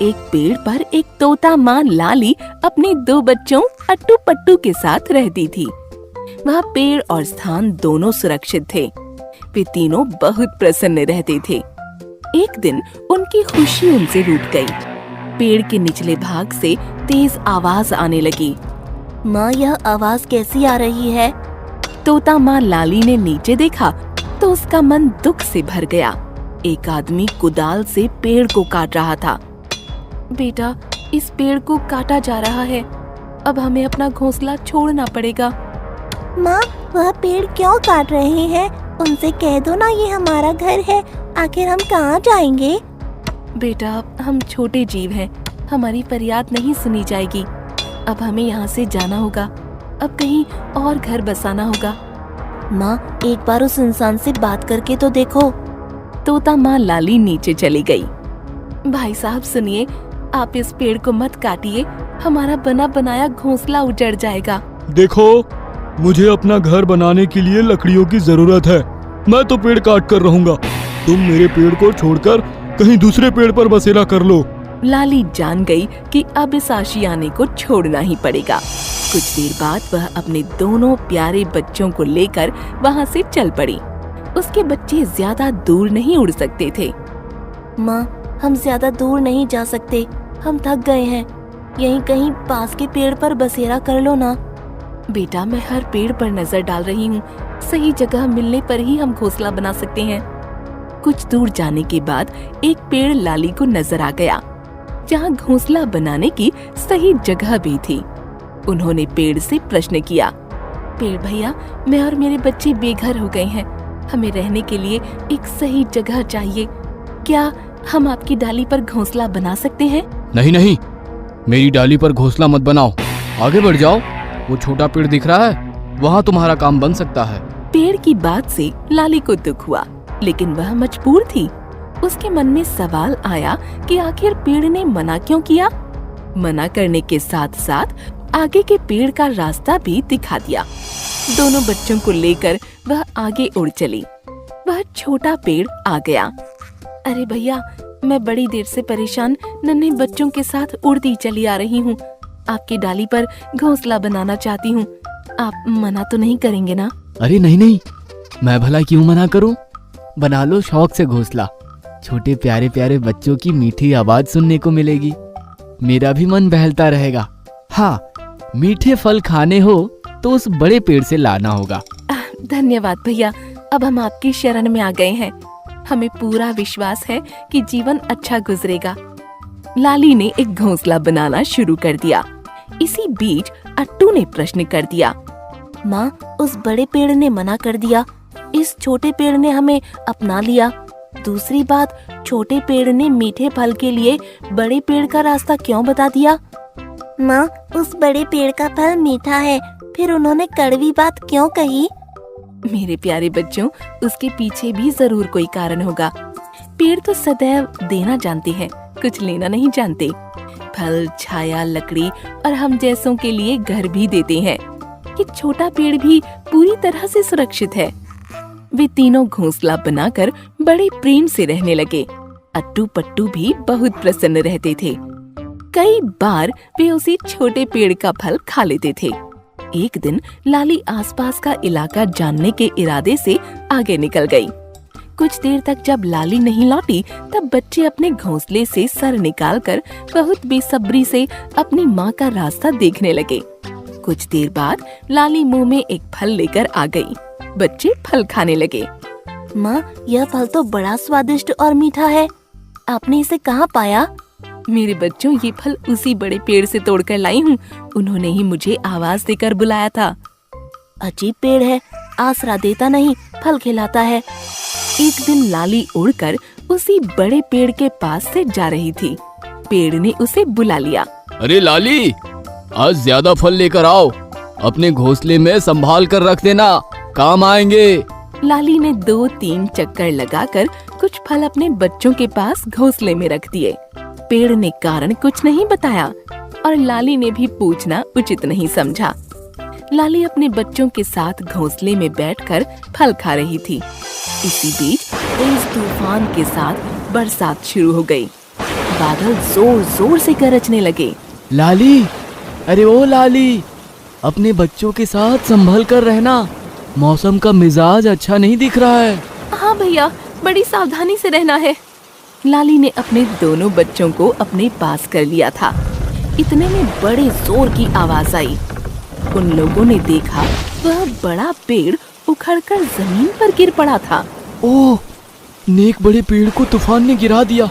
एक पेड़ पर एक तोता माँ लाली अपने 2 बच्चों अट्टू पट्टू के साथ रहती थी। वह पेड़ और स्थान दोनों सुरक्षित थे। वे तीनों बहुत प्रसन्न रहते थे। एक दिन उनकी खुशी उनसे रूठ गई। पेड़ के निचले भाग से तेज आवाज आने लगी। माँ, यह आवाज कैसी आ रही है? तोता माँ लाली ने नीचे देखा तो उसका मन दुख से भर गया। एक आदमी कुदाल से पेड़ को काट रहा था। बेटा, इस पेड़ को काटा जा रहा है। अब हमें अपना घोंसला छोड़ना पड़ेगा। माँ, वह पेड़ क्यों काट रहे हैं? उनसे कह दो ना, ये हमारा घर है। आखिर हम कहाँ जाएंगे? बेटा, हम छोटे जीव हैं, हमारी फरियाद नहीं सुनी जाएगी। अब हमें यहाँ से जाना होगा। अब कहीं और घर बसाना होगा। माँ, एक बार उस इंसान से बात करके तो देखो। तोता माँ लाली नीचे चली गई। भाई साहब सुनिए, आप इस पेड़ को मत काटिए, हमारा बना बनाया घोंसला उजड़ जाएगा। देखो, मुझे अपना घर बनाने के लिए लकड़ियों की जरूरत है। मैं तो पेड़ काट कर रहूंगा। तुम मेरे पेड़ को छोड़कर कहीं दूसरे पेड़ पर बसेरा कर लो। लाली जान गई कि अब इस आशियाने को छोड़ना ही पड़ेगा। कुछ देर बाद वह अपने दोनों प्यारे बच्चों को लेकर वहाँ से चल पड़ी। उसके बच्चे ज्यादा दूर नहीं उड़ सकते थे। माँ, हम ज्यादा दूर नहीं जा सकते, हम थक गए हैं। यहीं कहीं पास के पेड़ पर बसेरा कर लो ना। बेटा, मैं हर पेड़ पर नजर डाल रही हूँ। सही जगह मिलने पर ही हम घोंसला बना सकते हैं। कुछ दूर जाने के बाद एक पेड़ लाली को नजर आ गया, जहाँ घोंसला बनाने की सही जगह भी थी। उन्होंने पेड़ से प्रश्न किया, पेड़ भैया, मैं और मेरे बच्चे बेघर हो गए हैं। हमें रहने के लिए एक सही जगह चाहिए। क्या हम आपकी डाली पर घोंसला बना सकते हैं? नहीं नहीं, मेरी डाली पर घोंसला मत बनाओ, आगे बढ़ जाओ। वो छोटा पेड़ दिख रहा है, वहाँ तुम्हारा काम बन सकता है। पेड़ की बात से लाली को दुख हुआ, लेकिन वह मजबूर थी। उसके मन में सवाल आया कि आखिर पेड़ ने मना क्यों किया। मना करने के साथ साथ आगे के पेड़ का रास्ता भी दिखा दिया। दोनों बच्चों को लेकर वह आगे उड़ चली। वह छोटा पेड़ आ गया। अरे भैया, मैं बड़ी देर से परेशान नन्हे बच्चों के साथ उड़ती चली आ रही हूँ। आपकी डाली पर घोंसला बनाना चाहती हूँ। आप मना तो नहीं करेंगे ना? अरे नहीं नहीं, मैं भला क्यों मना करूँ। बना लो शौक से घोंसला। छोटे प्यारे प्यारे बच्चों की मीठी आवाज सुनने को मिलेगी, मेरा भी मन बहलता रहेगा। हाँ, मीठे फल खाने हो तो उस बड़े पेड़ से लाना होगा। धन्यवाद भैया, अब हम आपकी शरण में आ गए हैं। हमें पूरा विश्वास है कि जीवन अच्छा गुजरेगा। लाली ने एक घोंसला बनाना शुरू कर दिया। इसी बीच अट्टू ने प्रश्न कर दिया, माँ, उस बड़े पेड़ ने मना कर दिया, इस छोटे पेड़ ने हमें अपना लिया। दूसरी बात, छोटे पेड़ ने मीठे फल के लिए बड़े पेड़ का रास्ता क्यों बता दिया? माँ, उस बड़े पेड़ का फल मीठा है, फिर उन्होंने कड़वी बात क्यों कही? मेरे प्यारे बच्चों, उसके पीछे भी जरूर कोई कारण होगा। पेड़ तो सदैव देना जानते हैं, कुछ लेना नहीं जानते। फल, छाया, लकड़ी और हम जैसों के लिए घर भी देते हैं। ये छोटा पेड़ भी पूरी तरह से सुरक्षित है। वे तीनों घोंसला बनाकर बड़े प्रेम से रहने लगे। अट्टू पट्टू भी बहुत प्रसन्न रहते थे। कई बार वे उसी छोटे पेड़ का फल खा लेते थे। एक दिन लाली आसपास का इलाका जानने के इरादे से आगे निकल गई। कुछ देर तक जब लाली नहीं लौटी, तब बच्चे अपने घोंसले से सर निकालकर बहुत बेसब्री से अपनी माँ का रास्ता देखने लगे। कुछ देर बाद लाली मुंह में एक फल लेकर आ गई। बच्चे फल खाने लगे। माँ, यह फल तो बड़ा स्वादिष्ट और मीठा है। आपने इसे कहाँ पाया? मेरे बच्चों, ये फल उसी बड़े पेड़ से तोड़कर लाई हूँ। उन्होंने ही मुझे आवाज देकर बुलाया था। अजीब पेड़ है, आसरा देता नहीं, फल खिलाता है। एक दिन लाली उड़कर उसी बड़े पेड़ के पास से जा रही थी। पेड़ ने उसे बुला लिया। अरे लाली, आज ज्यादा फल लेकर आओ, अपने घोंसले में संभाल कर रख देना, काम आएंगे। लाली ने 2-3 चक्कर लगाकर कुछ फल अपने बच्चों के पास घोंसले में रख दिए। पेड़ ने कारण कुछ नहीं बताया और लाली ने भी पूछना उचित नहीं समझा। लाली अपने बच्चों के साथ घोंसले में बैठकर फल खा रही थी। इसी बीच तेज तूफान के साथ बरसात शुरू हो गई। बादल जोर जोर से गरजने लगे। लाली, अरे ओ लाली, अपने बच्चों के साथ संभल कर रहना। मौसम का मिजाज अच्छा नहीं दिख रहा है। हाँ भैया, बड़ी सावधानी से रहना है। लाली ने अपने दोनों बच्चों को अपने पास कर लिया था। इतने में बड़े जोर की आवाज आई। उन लोगों ने देखा वह बड़ा पेड़ उखड़कर जमीन पर गिर पड़ा था। ओह, नेक बड़े पेड़ को तूफान ने गिरा दिया।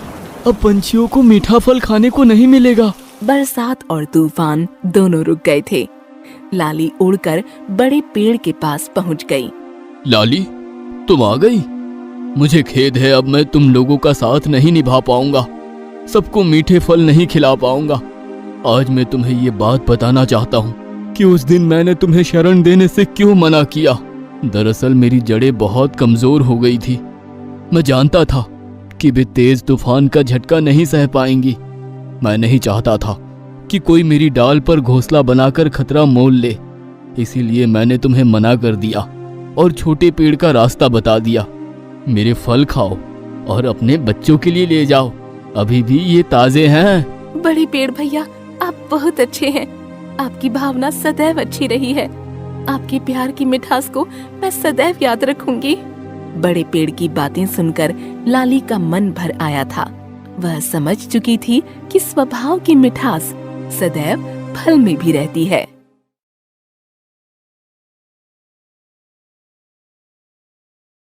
अब पंछियों को मीठा फल खाने को नहीं मिलेगा। बरसात और तूफान दोनों रुक गए थे। लाली उड़कर बड़े पेड़ के पास पहुंच गई। लाली, तुम आ गई। मुझे खेद है, अब मैं तुम लोगों का साथ नहीं निभा पाऊंगा, सबको मीठे फल नहीं खिला पाऊंगा। आज मैं तुम्हें ये बात बताना चाहता हूँ कि उस दिन मैंने तुम्हें शरण देने से क्यों मना किया। दरअसल मेरी जड़ें बहुत कमजोर हो गई थी। मैं जानता था कि वे तेज तूफान का झटका नहीं सह पाएंगी। मैं नहीं चाहता था कि कोई मेरी डाल पर घोंसला बनाकर खतरा मोल ले। इसीलिए मैंने तुम्हें मना कर दिया और छोटे पेड़ का रास्ता बता दिया। मेरे फल खाओ और अपने बच्चों के लिए ले जाओ, अभी भी ये ताजे हैं। बड़े पेड़ भैया, आप बहुत अच्छे हैं। आपकी भावना सदैव अच्छी रही है। आपके प्यार की मिठास को मैं सदैव याद रखूंगी। बड़े पेड़ की बातें सुनकर लाली का मन भर आया था। वह समझ चुकी थी कि स्वभाव की मिठास सदैव फल में भी रहती है।